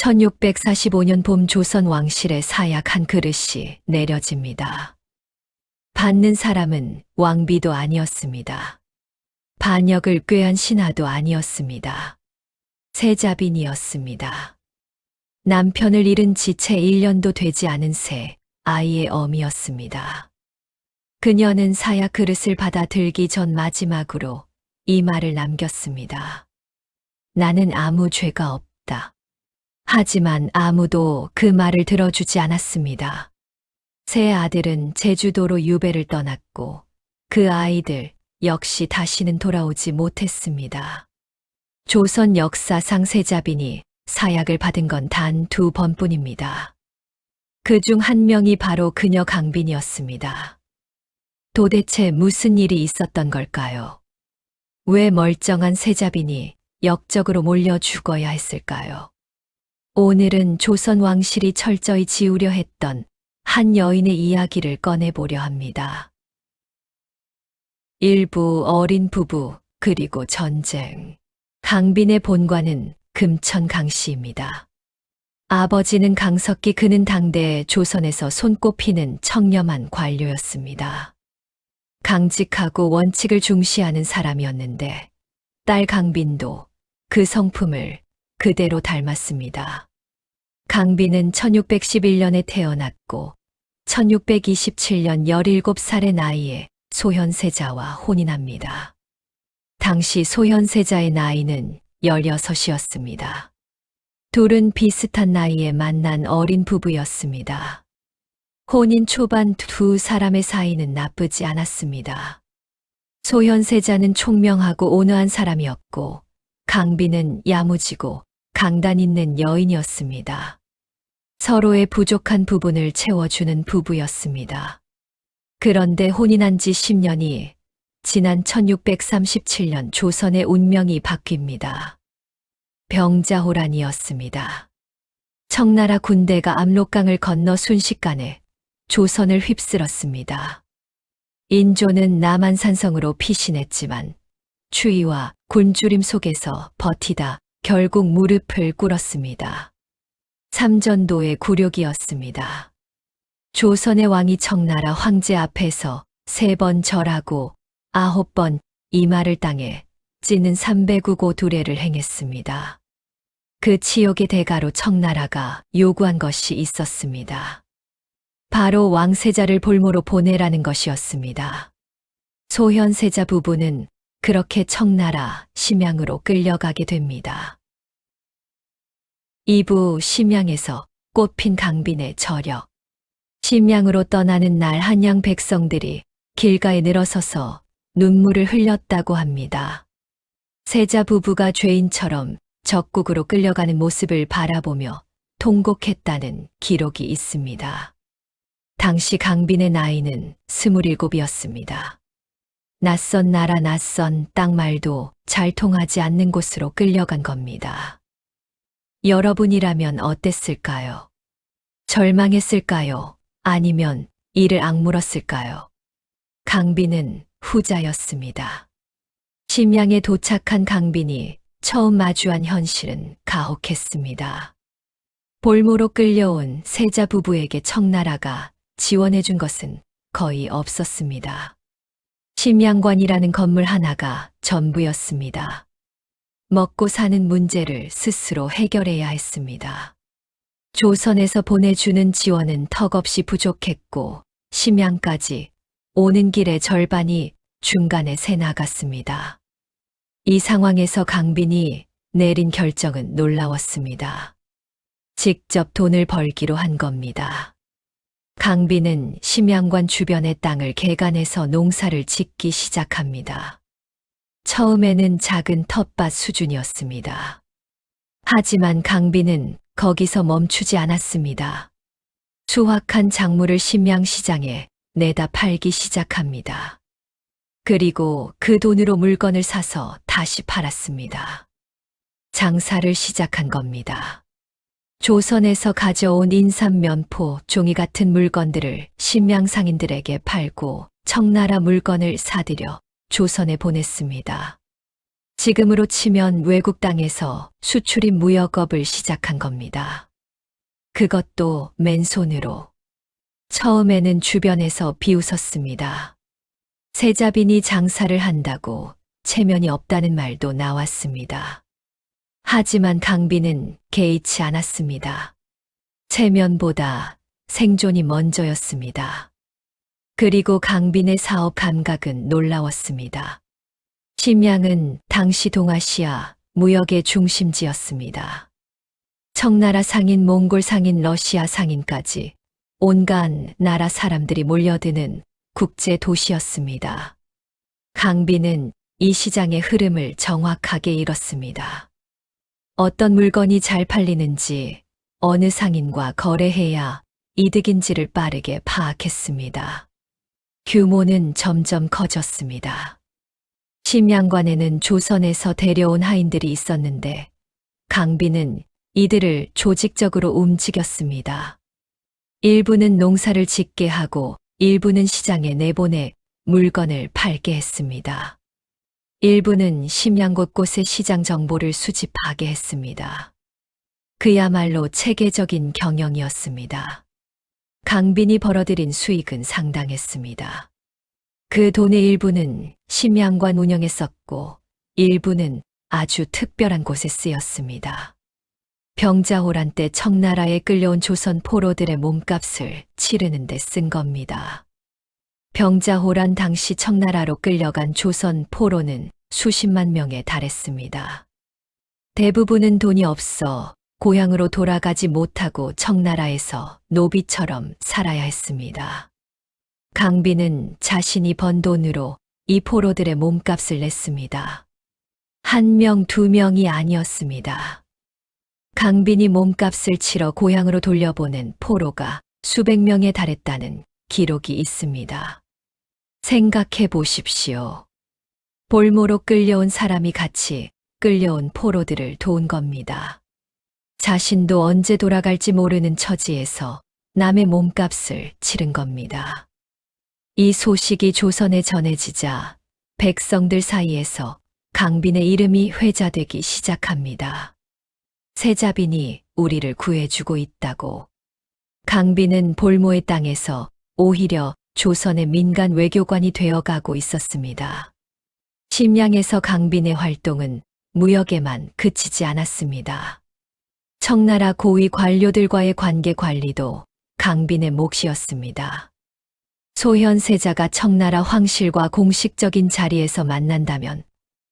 1645년 봄 조선 왕실의 사약 한 그릇이 내려집니다. 받는 사람은 왕비도 아니었습니다. 반역을 꾀한 신하도 아니었습니다. 세자빈이었습니다. 남편을 잃은 지 채 1년도 되지 않은 새 아이의 어미였습니다. 그녀는 사약 그릇을 받아 들기 전 마지막으로 이 말을 남겼습니다. 나는 아무 죄가 없다. 하지만 아무도 그 말을 들어주지 않았습니다. 세 아들은 제주도로 유배를 떠났고 그 아이들 역시 다시는 돌아오지 못했습니다. 조선 역사상 세자빈이 사약을 받은 건 단 2번뿐입니다. 그중 한 명이 바로 그녀 강빈이었습니다. 도대체 무슨 일이 있었던 걸까요? 왜 멀쩡한 세자빈이 역적으로 몰려 죽어야 했을까요? 오늘은 조선 왕실이 철저히 지우려 했던 한 여인의 이야기를 꺼내보려 합니다. 일부 어린 부부 그리고 전쟁. 강빈의 본관은 금천 강씨입니다. 아버지는 강석기, 그는 당대 조선에서 손꼽히는 청렴한 관료였습니다. 강직하고 원칙을 중시하는 사람이었는데 딸 강빈도 그 성품을 그대로 닮았습니다. 강빈은 1611년에 태어났고 1627년 17살의 나이에 소현세자와 혼인합니다. 당시 소현세자의 나이는 16이었습니다. 둘은 비슷한 나이에 만난 어린 부부였습니다. 혼인 초반 두 사람의 사이는 나쁘지 않았습니다. 소현세자는 총명하고 온화한 사람이었고 강빈은 야무지고 강단 있는 여인이었습니다. 서로의 부족한 부분을 채워주는 부부였습니다. 그런데 혼인한 지 10년이 지난 1637년 조선의 운명이 바뀝니다. 병자호란이었습니다. 청나라 군대가 압록강을 건너 순식간에 조선을 휩쓸었습니다. 인조는 남한산성으로 피신했지만 추위와 굶주림 속에서 버티다 결국 무릎을 꿇었습니다. 삼전도의 굴욕이었습니다. 조선의 왕이 청나라 황제 앞에서 3번 절하고 9번 이마를 땅에 찌는 309고 두례를 행했습니다. 그 치욕의 대가로 청나라가 요구한 것이 있었습니다. 바로 왕세자를 볼모로 보내라는 것이었습니다. 소현세자 부부는 그렇게 청나라 심양으로 끌려가게 됩니다. 2부 심양에서 꽃핀 강빈의 저력. 심양으로 떠나는 날 한양 백성들이 길가에 늘어서서 눈물을 흘렸다고 합니다. 세자 부부가 죄인처럼 적국으로 끌려가는 모습을 바라보며 통곡했다는 기록이 있습니다. 당시 강빈의 나이는 27이었습니다. 낯선 나라, 낯선 땅, 말도 잘 통하지 않는 곳으로 끌려간 겁니다. 여러분이라면 어땠을까요? 절망했을까요? 아니면 이를 악물었을까요? 강빈은 후자였습니다. 심양에 도착한 강빈이 처음 마주한 현실은 가혹했습니다. 볼모로 끌려온 세자 부부에게 청나라가 지원해준 것은 거의 없었습니다. 심양관이라는 건물 하나가 전부였습니다. 먹고 사는 문제를 스스로 해결해야 했습니다. 조선에서 보내주는 지원은 턱없이 부족했고 심양까지 오는 길의 절반이 중간에 새 나갔습니다. 이 상황에서 강빈이 내린 결정은 놀라웠습니다. 직접 돈을 벌기로 한 겁니다. 강빈은 심양관 주변의 땅을 개간해서 농사를 짓기 시작합니다. 처음에는 작은 텃밭 수준이었습니다. 하지만 강빈은 거기서 멈추지 않았습니다. 수확한 작물을 심양시장에 내다 팔기 시작합니다. 그리고 그 돈으로 물건을 사서 다시 팔았습니다. 장사를 시작한 겁니다. 조선에서 가져온 인삼, 면포, 종이 같은 물건들을 심양 상인들에게 팔고 청나라 물건을 사들여 조선에 보냈습니다. 지금으로 치면 외국 땅에서 수출입 무역업을 시작한 겁니다. 그것도 맨손으로. 처음에는 주변에서 비웃었습니다. 세자빈이 장사를 한다고 체면이 없다는 말도 나왔습니다. 하지만 강빈은 개의치 않았습니다. 체면보다 생존이 먼저였습니다. 그리고 강빈의 사업 감각은 놀라웠습니다. 심양은 당시 동아시아 무역의 중심지였습니다. 청나라 상인, 몽골 상인, 러시아 상인까지 온갖 나라 사람들이 몰려드는 국제 도시였습니다. 강빈은 이 시장의 흐름을 정확하게 읽었습니다. 어떤 물건이 잘 팔리는지, 어느 상인과 거래해야 이득인지를 빠르게 파악했습니다. 규모는 점점 커졌습니다. 심양관에는 조선에서 데려온 하인들이 있었는데 강빈은 이들을 조직적으로 움직였습니다. 일부는 농사를 짓게 하고 일부는 시장에 내보내 물건을 팔게 했습니다. 일부는 심양 곳곳의 시장 정보를 수집하게 했습니다. 그야말로 체계적인 경영이었습니다. 강빈이 벌어들인 수익은 상당했습니다. 그 돈의 일부는 심양관 운영에 썼고 일부는 아주 특별한 곳에 쓰였습니다. 병자호란 때 청나라에 끌려온 조선 포로들의 몸값을 치르는 데 쓴 겁니다. 병자호란 당시 청나라로 끌려간 조선 포로는 수십만 명에 달했습니다. 대부분은 돈이 없어 고향으로 돌아가지 못하고 청나라에서 노비처럼 살아야 했습니다. 강빈은 자신이 번 돈으로 이 포로들의 몸값을 냈습니다. 한 명, 두 명이 아니었습니다. 강빈이 몸값을 치러 고향으로 돌려보낸 포로가 수백 명에 달했다는 기록이 있습니다. 생각해 보십시오. 볼모로 끌려온 사람이 같이 끌려온 포로들을 도운 겁니다. 자신도 언제 돌아갈지 모르는 처지에서 남의 몸값을 치른 겁니다. 이 소식이 조선에 전해지자 백성들 사이에서 강빈의 이름이 회자되기 시작합니다. 세자빈이 우리를 구해주고 있다고. 강빈은 볼모의 땅에서 오히려 조선의 민간 외교관이 되어가고 있었습니다. 심양에서 강빈의 활동은 무역에만 그치지 않았습니다. 청나라 고위 관료들과의 관계 관리도 강빈의 몫이었습니다. 소현세자가 청나라 황실과 공식적인 자리에서 만난다면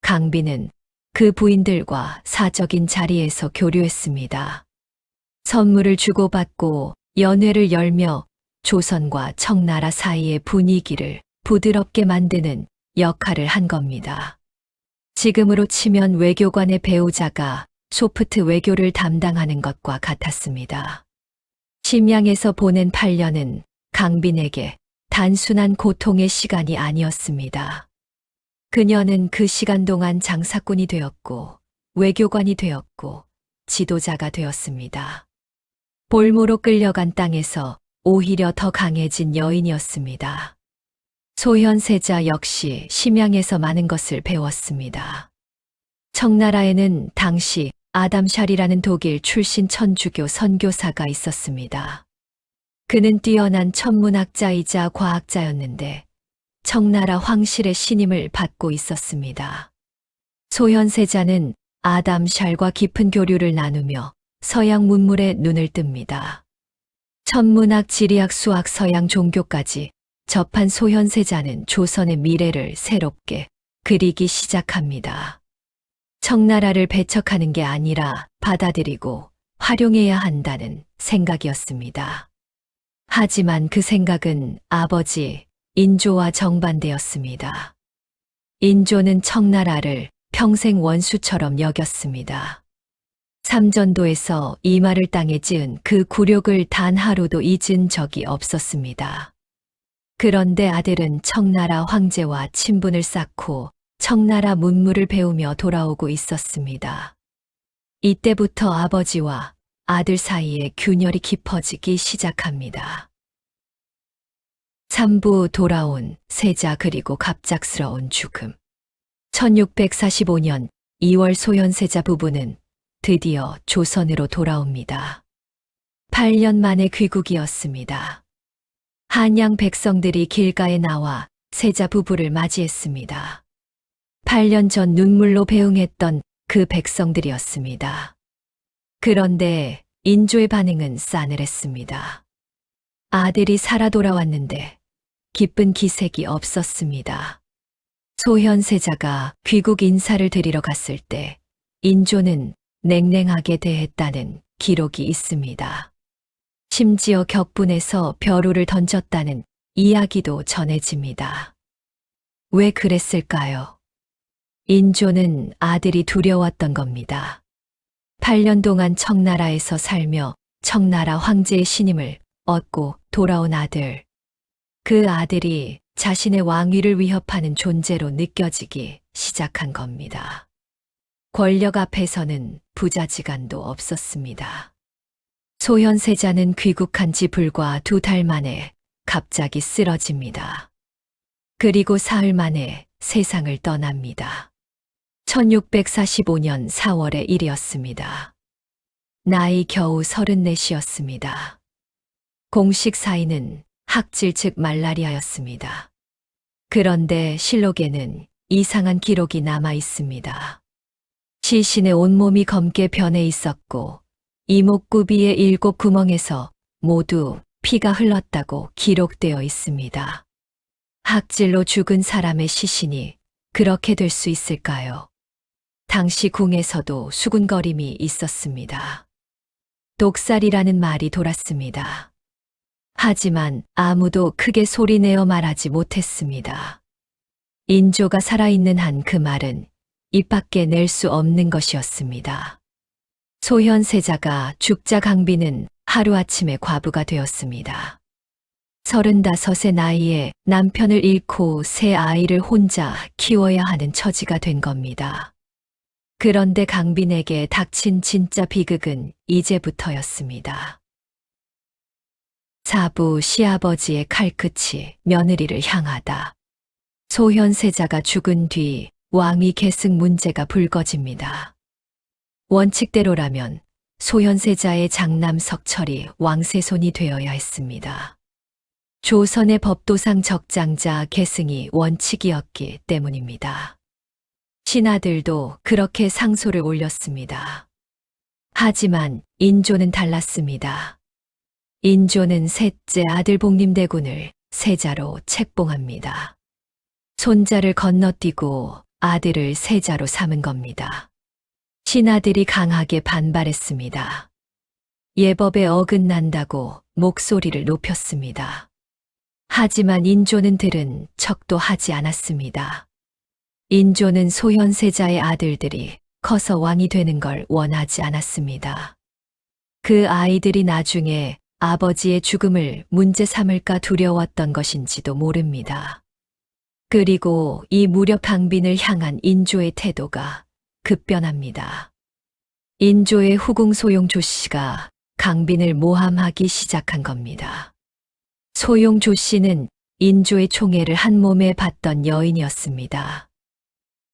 강빈은 그 부인들과 사적인 자리에서 교류했습니다. 선물을 주고받고 연회를 열며 조선과 청나라 사이의 분위기를 부드럽게 만드는 역할을 한 겁니다. 지금으로 치면 외교관의 배우자가 소프트 외교를 담당하는 것과 같았습니다. 심양에서 보낸 8년은 강빈에게 단순한 고통의 시간이 아니었습니다. 그녀는 그 시간 동안 장사꾼이 되었고 외교관이 되었고 지도자가 되었습니다. 볼모로 끌려간 땅에서 오히려 더 강해진 여인이었습니다. 소현세자 역시 심양에서 많은 것을 배웠습니다. 청나라에는 당시 아담샬이라는 독일 출신 천주교 선교사가 있었습니다. 그는 뛰어난 천문학자이자 과학자였는데 청나라 황실의 신임을 받고 있었습니다. 소현세자는 아담샬과 깊은 교류를 나누며 서양 문물에 눈을 뜹니다. 천문학, 지리학, 수학, 서양 종교까지 접한 소현세자는 조선의 미래를 새롭게 그리기 시작합니다. 청나라를 배척하는 게 아니라 받아들이고 활용해야 한다는 생각이었습니다. 하지만 그 생각은 아버지 인조와 정반대였습니다. 인조는 청나라를 평생 원수처럼 여겼습니다. 삼전도에서 이마를 땅에 찌은 그 굴욕을 단 하루도 잊은 적이 없었습니다. 그런데 아들은 청나라 황제와 친분을 쌓고 청나라 문물을 배우며 돌아오고 있었습니다. 이때부터 아버지와 아들 사이에 균열이 깊어지기 시작합니다. 3부 돌아온 세자 그리고 갑작스러운 죽음. 1645년 2월 소현세자 부부는 드디어 조선으로 돌아옵니다. 8년 만에 귀국이었습니다. 한양 백성들이 길가에 나와 세자 부부를 맞이했습니다. 8년 전 눈물로 배웅했던 그 백성들이었습니다. 그런데 인조의 반응은 싸늘했습니다. 아들이 살아 돌아왔는데 기쁜 기색이 없었습니다. 소현세자가 귀국 인사를 드리러 갔을 때 인조는 냉랭하게 대했다는 기록이 있습니다. 심지어 격분해서 벼루를 던졌다는 이야기도 전해집니다. 왜 그랬을까요? 인조는 아들이 두려웠던 겁니다. 8년 동안 청나라에서 살며 청나라 황제의 신임을 얻고 돌아온 아들. 그 아들이 자신의 왕위를 위협하는 존재로 느껴지기 시작한 겁니다. 권력 앞에서는 부자지간도 없었습니다. 소현세자는 귀국한 지 불과 2달 만에 갑자기 쓰러집니다. 그리고 사흘 만에 세상을 떠납니다. 1645년 4월의 일이었습니다. 나이 겨우 34이었습니다. 공식 사인은 학질 즉 말라리아였습니다. 그런데 실록에는 이상한 기록이 남아 있습니다. 시신의 온몸이 검게 변해 있었고 이목구비의 7구멍에서 모두 피가 흘렀다고 기록되어 있습니다. 학질로 죽은 사람의 시신이 그렇게 될 수 있을까요? 당시 궁에서도 수군거림이 있었습니다. 독살이라는 말이 돌았습니다. 하지만 아무도 크게 소리내어 말하지 못했습니다. 인조가 살아있는 한 그 말은 입 밖에 낼 수 없는 것이었습니다. 소현세자가 죽자 강비는 하루아침에 과부가 되었습니다. 35의 나이에 남편을 잃고 세 아이를 혼자 키워야 하는 처지가 된 겁니다. 그런데 강빈에게 닥친 진짜 비극은 이제부터였습니다. 사부 시아버지의 칼끝이 며느리를 향하다. 소현세자가 죽은 뒤 왕위 계승 문제가 불거집니다. 원칙대로라면 소현세자의 장남 석철이 왕세손이 되어야 했습니다. 조선의 법도상 적장자 계승이 원칙이었기 때문입니다. 신하들도 그렇게 상소를 올렸습니다. 하지만 인조는 달랐습니다. 인조는 셋째 아들 복림대군을 세자로 책봉합니다. 손자를 건너뛰고 아들을 세자로 삼은 겁니다. 신하들이 강하게 반발했습니다. 예법에 어긋난다고 목소리를 높였습니다. 하지만 인조는 들은 척도 하지 않았습니다. 인조는 소현세자의 아들들이 커서 왕이 되는 걸 원하지 않았습니다. 그 아이들이 나중에 아버지의 죽음을 문제 삼을까 두려웠던 것인지도 모릅니다. 그리고 이 무력 강빈을 향한 인조의 태도가 급변합니다. 인조의 후궁 소용조 씨가 강빈을 모함하기 시작한 겁니다. 소용조 씨는 인조의 총애를 한 몸에 받던 여인이었습니다.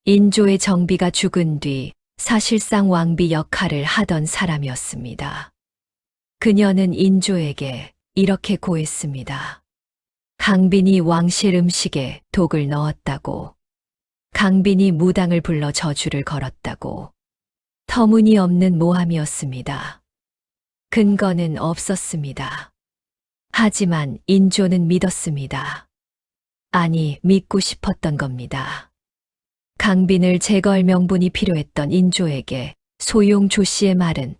인조의 정비가 죽은 뒤 사실상 왕비 역할을 하던 사람이었습니다. 그녀는 인조에게 이렇게 고했습니다. 강빈이 왕실 음식에 독을 넣었다고, 강빈이 무당을 불러 저주를 걸었다고. 터무니없는 모함이었습니다. 근거는 없었습니다. 하지만 인조는 믿었습니다. 아니, 믿고 싶었던 겁니다. 강빈을 제거할 명분이 필요했던 인조에게 소용조 씨의 말은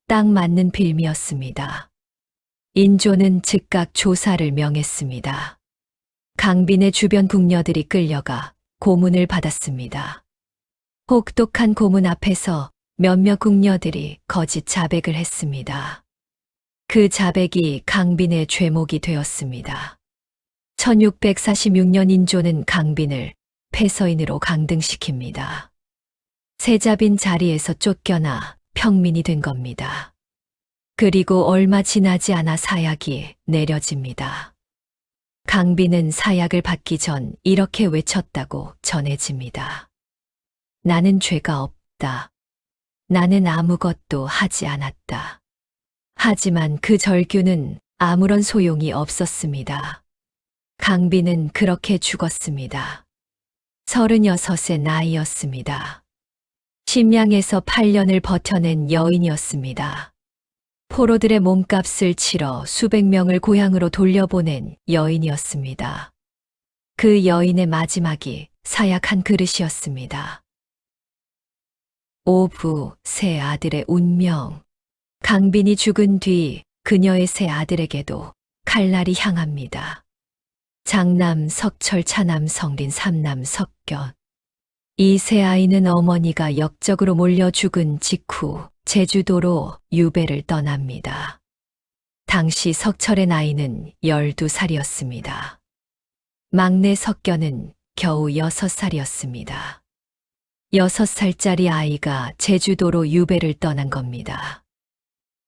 딱 맞는 빌미였습니다. 인조는 즉각 조사를 명했습니다. 강빈의 주변 궁녀들이 끌려가 고문을 받았습니다. 혹독한 고문 앞에서 몇몇 궁녀들이 거짓 자백을 했습니다. 그 자백이 강빈의 죄목이 되었습니다. 1646년 인조는 강빈을 폐서인으로 강등시킵니다. 세자빈 자리에서 쫓겨나 평민이 된 겁니다. 그리고 얼마 지나지 않아 사약이 내려집니다. 강빈은 사약을 받기 전 이렇게 외쳤다고 전해집니다. 나는 죄가 없다. 나는 아무것도 하지 않았다. 하지만 그 절규는 아무런 소용이 없었습니다. 강빈은 그렇게 죽었습니다. 36의 나이였습니다. 심양에서 8년을 버텨낸 여인이었습니다. 포로들의 몸값을 치러 수백 명을 고향으로 돌려보낸 여인이었습니다. 그 여인의 마지막이 사약한 그릇이었습니다. 오부, 세 아들의 운명. 강빈이 죽은 뒤 그녀의 세 아들에게도 칼날이 향합니다. 장남 석철, 차남 성린, 삼남 석견. 이 세 아이는 어머니가 역적으로 몰려 죽은 직후 제주도로 유배를 떠납니다. 당시 석철의 나이는 12살이었습니다. 막내 석견은 겨우 6살이었습니다. 6살짜리 아이가 제주도로 유배를 떠난 겁니다.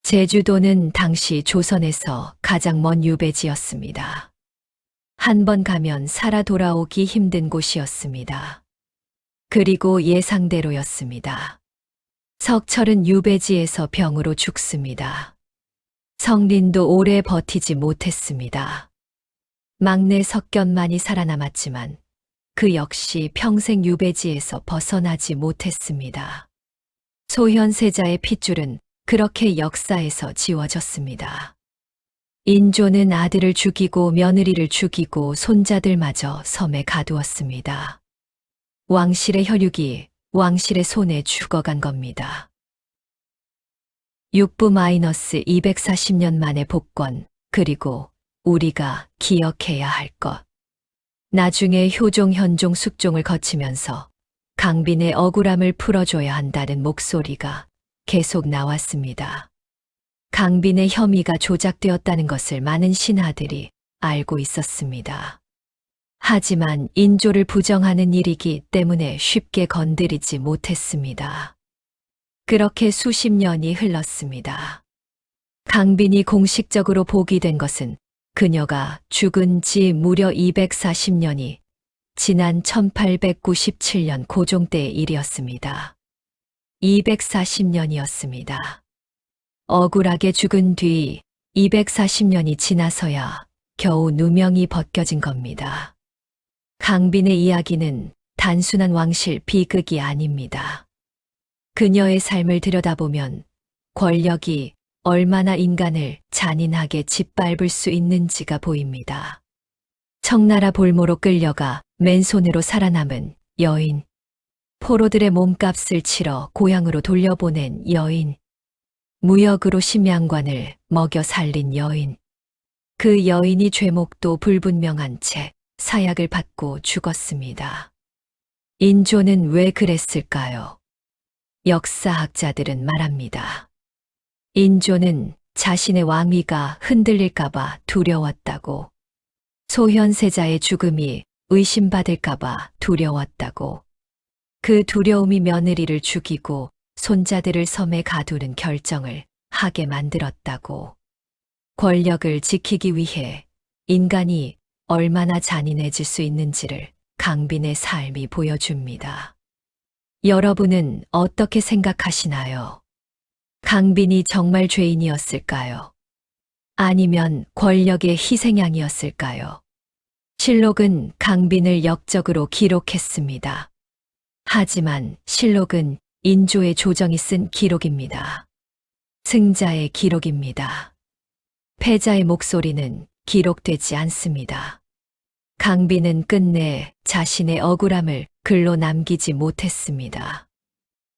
제주도는 당시 조선에서 가장 먼 유배지였습니다. 한 번 가면 살아 돌아오기 힘든 곳이었습니다. 그리고 예상대로였습니다. 석철은 유배지에서 병으로 죽습니다. 성린도 오래 버티지 못했습니다. 막내 석견만이 살아남았지만 그 역시 평생 유배지에서 벗어나지 못했습니다. 소현세자의 핏줄은 그렇게 역사에서 지워졌습니다. 인조는 아들을 죽이고 며느리를 죽이고 손자들마저 섬에 가두었습니다. 왕실의 혈육이 왕실의 손에 죽어간 겁니다. 육부-240년 만의 복권, 그리고 우리가 기억해야 할 것. 나중에 효종, 현종, 숙종을 거치면서 강빈의 억울함을 풀어줘야 한다는 목소리가 계속 나왔습니다. 강빈의 혐의가 조작되었다는 것을 많은 신하들이 알고 있었습니다. 하지만 인조를 부정하는 일이기 때문에 쉽게 건드리지 못했습니다. 그렇게 수십 년이 흘렀습니다. 강빈이 공식적으로 복위된 것은 그녀가 죽은 지 무려 240년이 지난 1897년 고종 때의 일이었습니다. 240년이었습니다. 억울하게 죽은 뒤 240년이 지나서야 겨우 누명이 벗겨진 겁니다. 강빈의 이야기는 단순한 왕실 비극이 아닙니다. 그녀의 삶을 들여다보면 권력이 얼마나 인간을 잔인하게 짓밟을 수 있는지가 보입니다. 청나라 볼모로 끌려가 맨손으로 살아남은 여인, 포로들의 몸값을 치러 고향으로 돌려보낸 여인, 무역으로 심양관을 먹여 살린 여인, 그 여인이 죄목도 불분명한 채 사약을 받고 죽었습니다. 인조는 왜 그랬을까요? 역사학자들은 말합니다. 인조는 자신의 왕위가 흔들릴까봐 두려웠다고, 소현세자의 죽음이 의심받을까봐 두려웠다고, 그 두려움이 며느리를 죽이고 손자들을 섬에 가두는 결정을 하게 만들었다고, 권력을 지키기 위해 인간이 얼마나 잔인해질 수 있는지를 강빈의 삶이 보여줍니다. 여러분은 어떻게 생각하시나요? 강빈이 정말 죄인이었을까요? 아니면 권력의 희생양이었을까요? 실록은 강빈을 역적으로 기록했습니다. 하지만 실록은 인조의 조정이 쓴 기록입니다. 승자의 기록입니다. 패자의 목소리는 기록되지 않습니다. 강빈은 끝내 자신의 억울함을 글로 남기지 못했습니다.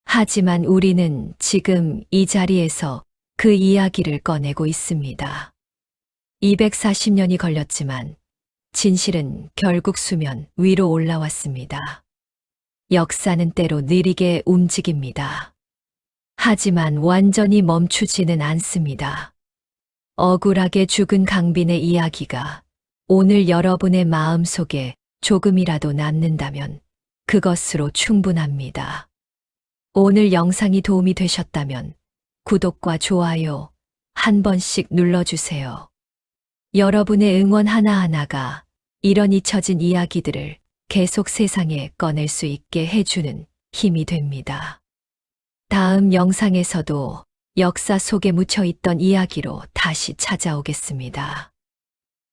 하지만 우리는 지금 이 자리에서 그 이야기를 꺼내고 있습니다. 240년이 걸렸지만 진실은 결국 수면 위로 올라왔습니다. 역사는 때로 느리게 움직입니다. 하지만 완전히 멈추지는 않습니다. 억울하게 죽은 강빈의 이야기가 오늘 여러분의 마음속에 조금이라도 남는다면 그것으로 충분합니다. 오늘 영상이 도움이 되셨다면 구독과 좋아요 한 번씩 눌러주세요. 여러분의 응원 하나하나가 이런 잊혀진 이야기들을 계속 세상에 꺼낼 수 있게 해주는 힘이 됩니다. 다음 영상에서도 역사 속에 묻혀 있던 이야기로 다시 찾아오겠습니다.